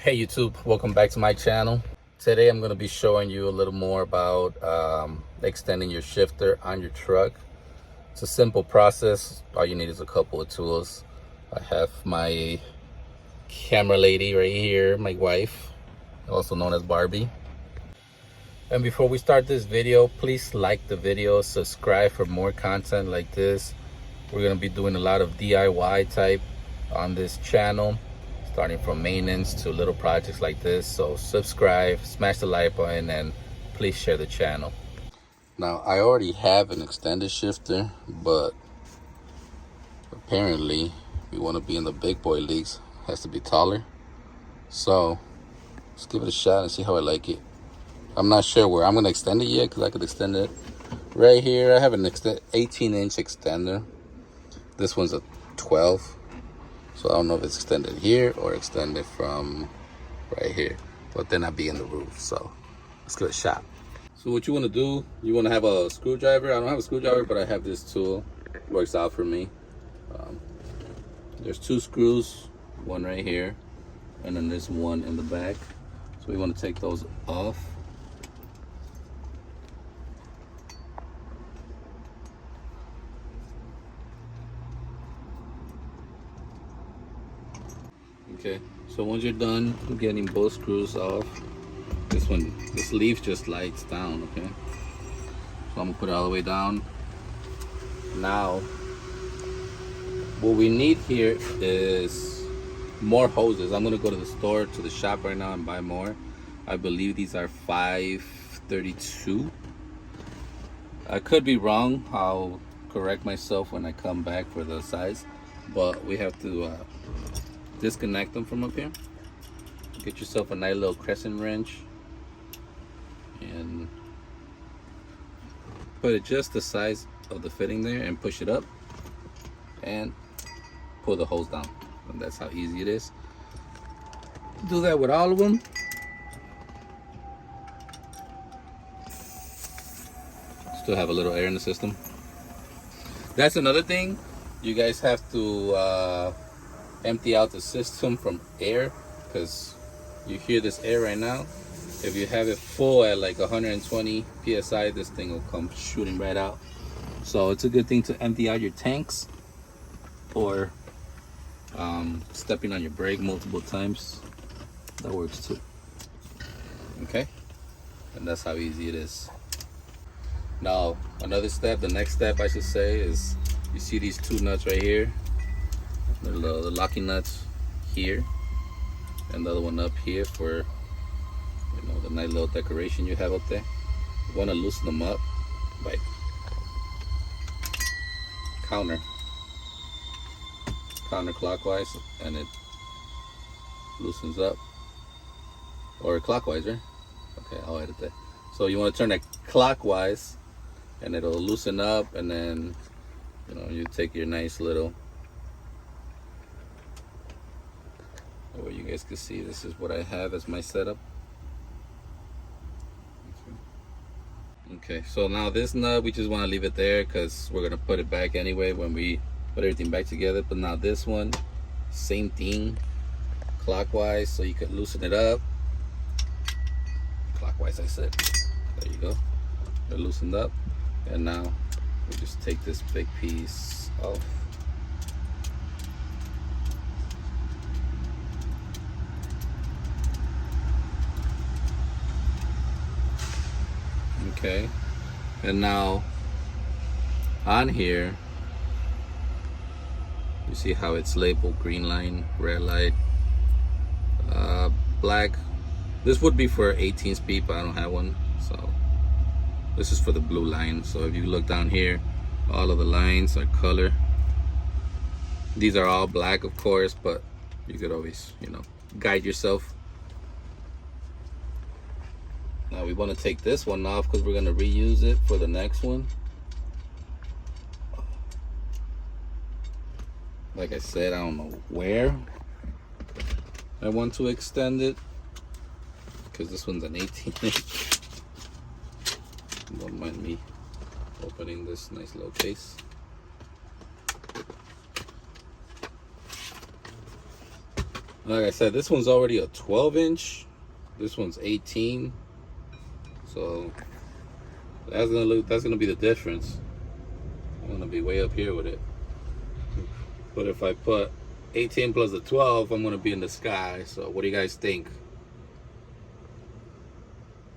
Hey YouTube, welcome back to my channel. Today I'm going to be showing you a little more about extending your shifter on your truck. It's a simple process. All you need is a couple of tools. I have my camera lady right here, my wife, also known as Barbie. And before we start this video, please like the video, subscribe for more content like this. We're going to be doing a lot of DIY type on this channel, starting from maintenance to little projects like this. So subscribe, smash the like button, and please share the channel. Now, I already have an extended shifter, but apparently we want to be in the big boy leagues. It has to be taller. So let's give it a shot and see how I like it. I'm not sure where I'm going to extend it yet, because I could extend it right here. I have an 18-inch extender. This one's a 12. So I don't know if it's extended here or extended from right here, but then I'd be in the roof. So let's give it a shot. So what you want to do, you want to have a screwdriver. I don't have a screwdriver, but I have this tool. It works out for me. There's two screws, one right here, and then there's one in the back. So we want to take those off. Okay, so once you're done getting both screws off, this leaf just slides down, okay? So I'm gonna put it all the way down. Now, what we need here is more hoses. I'm gonna go to the store, to the shop right now and buy more. I believe these are 532. I could be wrong. I'll correct myself when I come back for the size, but we have to disconnect them from up here. Get yourself a nice little crescent wrench and put it just the size of the fitting there and push it up and pull the hose down. And that's how easy it is. Do that with all of them. Still have a little air in the system. That's another thing. You guys have to empty out the system from air, because you hear this air right now. If you have it full at like 120 psi, this thing will come shooting right out. So it's a good thing to empty out your tanks, or stepping on your brake multiple times. That works too. Okay, and that's how easy it is. Now another step, the next step I should say, is you see these two nuts right here. The locking nuts here, and the other one up here for, the nice little decoration you have up there. You want to loosen them up by counterclockwise, and it loosens up, or clockwise, right? Okay, I'll edit that. So you want to turn it clockwise, and it'll loosen up, and then you take your nice little. Where you guys can see, this is what I have as my setup. Okay, so now this nut, we just want to leave it there because we're going to put it back anyway when we put everything back together. But now this one, same thing, clockwise, so you can loosen it up. Clockwise, I said. There you go. They're loosened up. And now we just take this big piece off. Okay, and now on here you see how it's labeled: green line, red light, black. This would be for 18 speed, but I don't have one, so this is for the blue line. So if you look down here, all of the lines are color. These are all black, of course, but you could always guide yourself. Now we want to take this one off because we're going to reuse it for the next one. Like I said, I don't know where I want to extend it, because this one's an 18-inch. Don't mind me opening this nice little case. Like I said, this one's already a 12-inch. This one's 18. So that's gonna be the difference. I'm gonna be way up here with it. But if I put 18 plus the 12, I'm gonna be in the sky. So what do you guys think?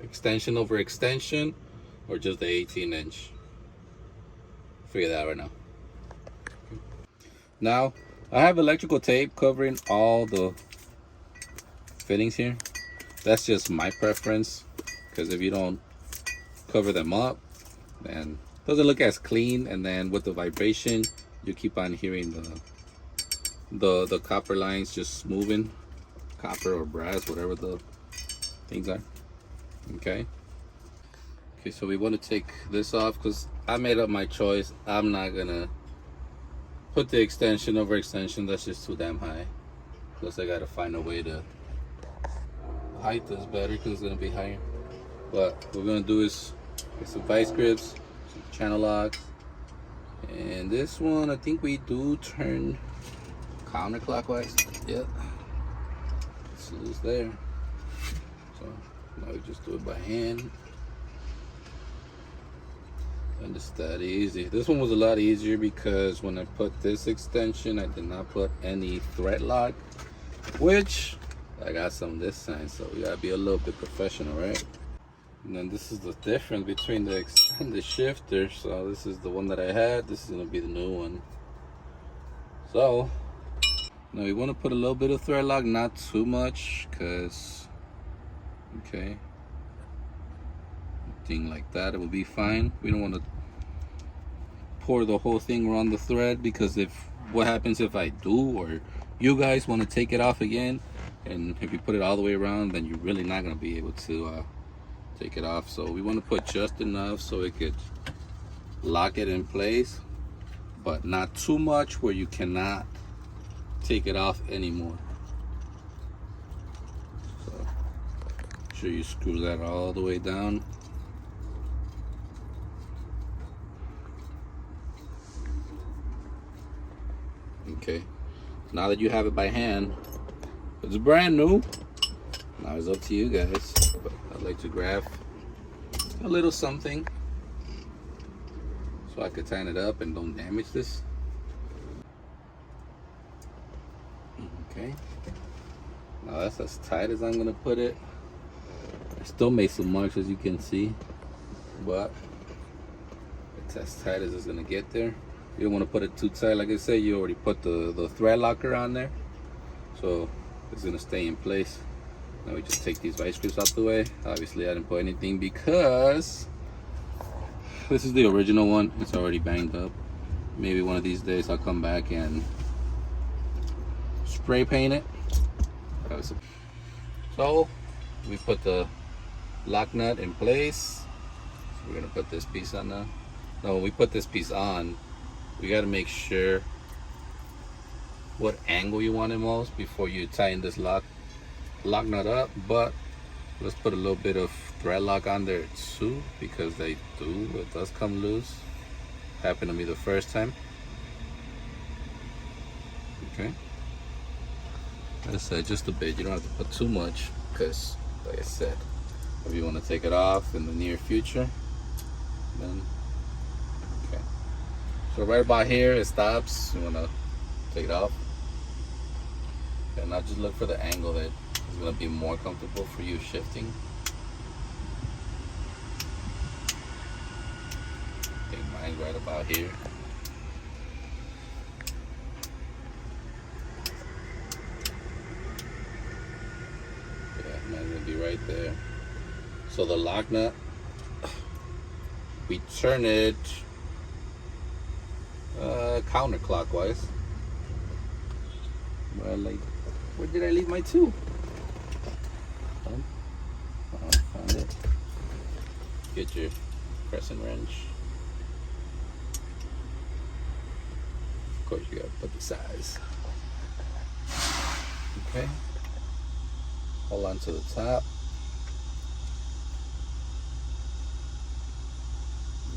Extension over extension, or just the 18-inch? Figure that out right now. Now, I have electrical tape covering all the fittings here. That's just my preference, because if you don't cover them up, then it doesn't look as clean, and then with the vibration, you keep on hearing the copper lines just moving, copper or brass, whatever the things are. Okay, so we want to take this off because I made up my choice. I'm not gonna put the extension over extension. That's just too damn high. Plus I gotta find a way to height this better because it's gonna be higher. But what we're gonna do is get some vice grips, some channel locks, and this one I think we do turn counterclockwise. Yep, it's loose there. So now we just do it by hand. And it's that easy. This one was a lot easier because when I put this extension, I did not put any thread lock, which I got some this time, so we gotta be a little bit professional, right? And then this is the difference between the extended shifter. So this is the one that I had. This is gonna be the new one. So now we want to put a little bit of thread lock, not too much, cause okay, thing like that, it will be fine. We don't want to pour the whole thing around the thread, because what happens if I do, or you guys want to take it off again, and if you put it all the way around, then you're really not going to be able to take it off. So we want to put just enough so it could lock it in place, but not too much where you cannot take it off anymore. So make sure you screw that all the way down. Okay, now that you have it by hand, it's brand new. Now it's up to you guys, but I'd like to grab a little something so I could tighten it up and don't damage this. Okay, now that's as tight as I'm gonna put it. I still made some marks, as you can see, but it's as tight as it's gonna get there. You don't want to put it too tight. Like I said, you already put the thread locker on there, so it's gonna stay in place. Now we just take these vice grips out the way. Obviously I didn't put anything because this is the original one. It's already banged up. Maybe one of these days I'll come back and spray paint it. So we put the lock nut in place. So we're gonna put this piece on now. Now when we put this piece on, we got to make sure what angle you want it most before you tighten this lock nut up. But let's put a little bit of thread lock on there too, because it does come loose. Happened to me the first time. Okay, like I said, just a bit. You don't have to put too much, because like I said, if you want to take it off in the near future, then so right about here it stops. You want to take it off, and now just look for the angle that is going to be more comfortable for you shifting. I think mine's right about here. Yeah, mine's going to be right there. So the lock nut, we turn it counterclockwise. Well, like, where did I leave my tool? Found it. Get your crescent wrench. Of course, you gotta put the size. Okay. Hold on to the top.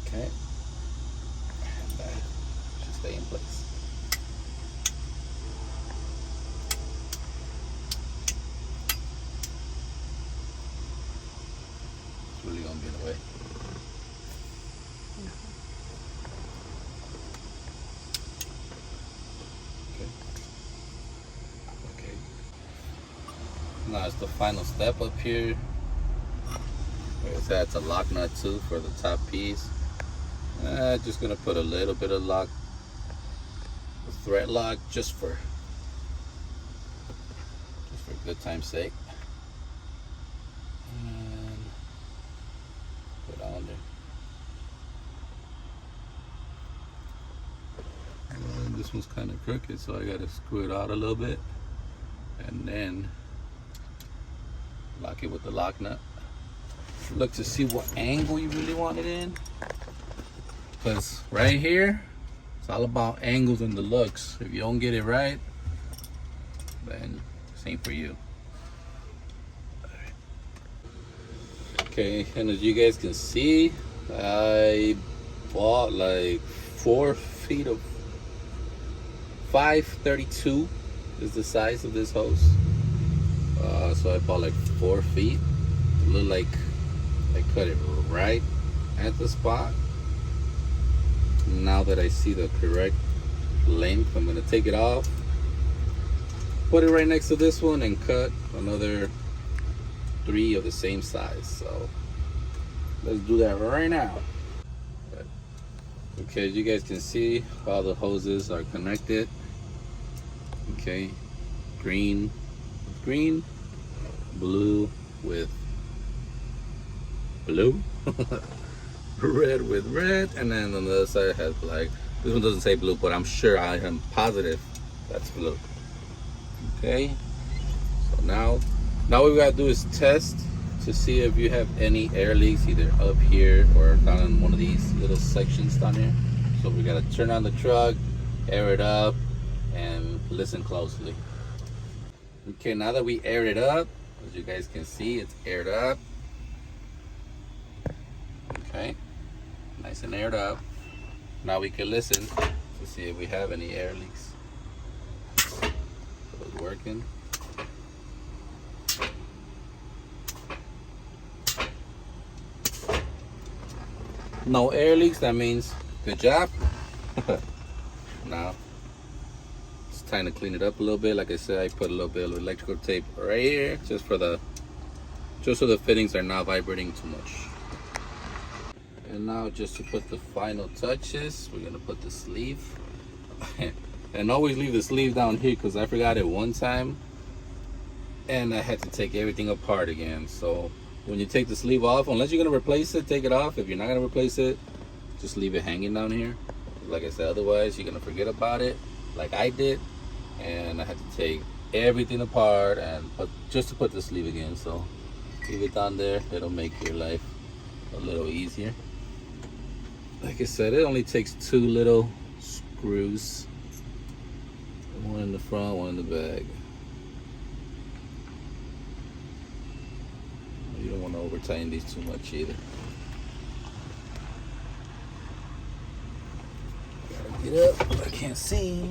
Okay. Stay in place. in the way. Okay. Now it's the final step up here. Like I said, it's a lock nut too for the top piece. Just gonna put a little bit of lock, a thread lock, just for good time's sake. And put it on there. And this one's kind of crooked, so I gotta screw it out a little bit, and then lock it with the lock nut. Look to see what angle you really want it in, because right here it's all about angles and the looks. If you don't get it right, then this ain't for you. Okay, and as you guys can see, I bought like 4 feet of 532 is the size of this hose. So I bought like 4 feet. It looked like I cut it right at the spot. Now that I see the correct length, I'm gonna take it off, put it right next to this one, and cut another 3 of the same size. So let's do that right now. Okay, as you guys can see, all the hoses are connected. Okay, green with green, blue with blue, red with red, and then on the other side it has black. This one doesn't say blue, but I'm sure, I am positive that's blue. Okay, so now what we gotta do is test to see if you have any air leaks, either up here or down in one of these little sections down here. So we gotta turn on the truck, air it up, and listen closely. Okay, now that we aired it up, as you guys can see, it's aired up. Okay, nice and aired up. Now we can listen to see if we have any air leaks. So it's working. No air leaks, that means good job. Now it's time to clean it up a little bit. Like I said, I put a little bit of electrical tape right here, just so the fittings are not vibrating too much. And now, just to put the final touches, we're gonna put the sleeve. And always leave the sleeve down here, because I forgot it one time and I had to take everything apart again. So when you take the sleeve off, unless you're gonna replace it, take it off. If you're not gonna replace it, just leave it hanging down here. Like I said, otherwise you're gonna forget about it, like I did, and I had to take everything apart and just to put the sleeve again. So leave it down there. It'll make your life a little easier. Like I said, it only takes 2 little screws, one in the front, one in the back. You don't want to over tighten these too much either. Gotta get up, I can't see.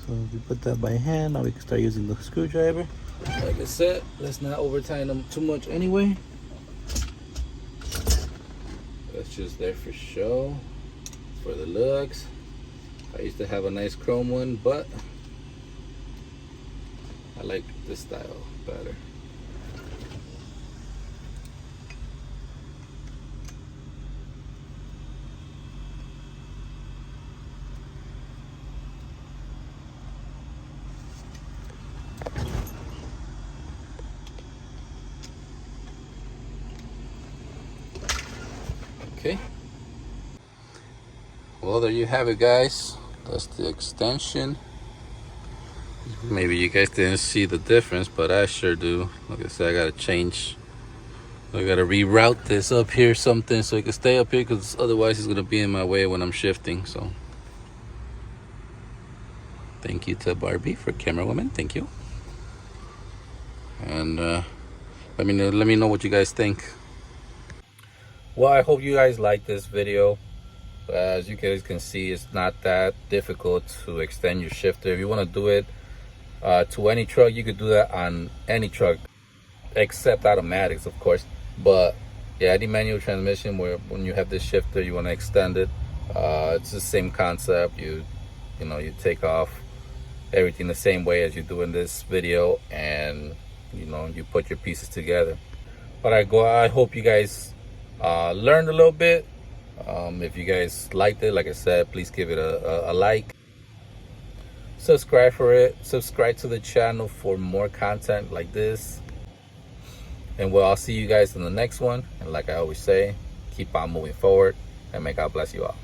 So we put that by hand. Now we can start using the screwdriver. Like I said, let's not over tighten them too much anyway. That's just there for show, for the looks. I used to have a nice chrome one, but I like this style better. Okay, well, there you have it, guys. That's the extension. Maybe you guys didn't see the difference, but I sure do. Like I said, I gotta change. I gotta reroute this up here something so it can stay up here, because otherwise it's gonna be in my way when I'm shifting. So thank you to Barbie for camera woman. Thank you. And let me know what you guys think. Well, I hope you guys like this video. As you guys can see, it's not that difficult to extend your shifter. If you want to do it to any truck, you could do that on any truck except automatics, of course. But yeah, any manual transmission, where when you have this shifter, you want to extend it, it's the same concept. You know, you take off everything the same way as you do in this video, and you know, you put your pieces together. But I hope you guys learned a little bit. If you guys liked it, like I said, please give it a like, subscribe to the channel for more content like this. And I'll see you guys in the next one. And like I always say, keep on moving forward, and may God bless you all.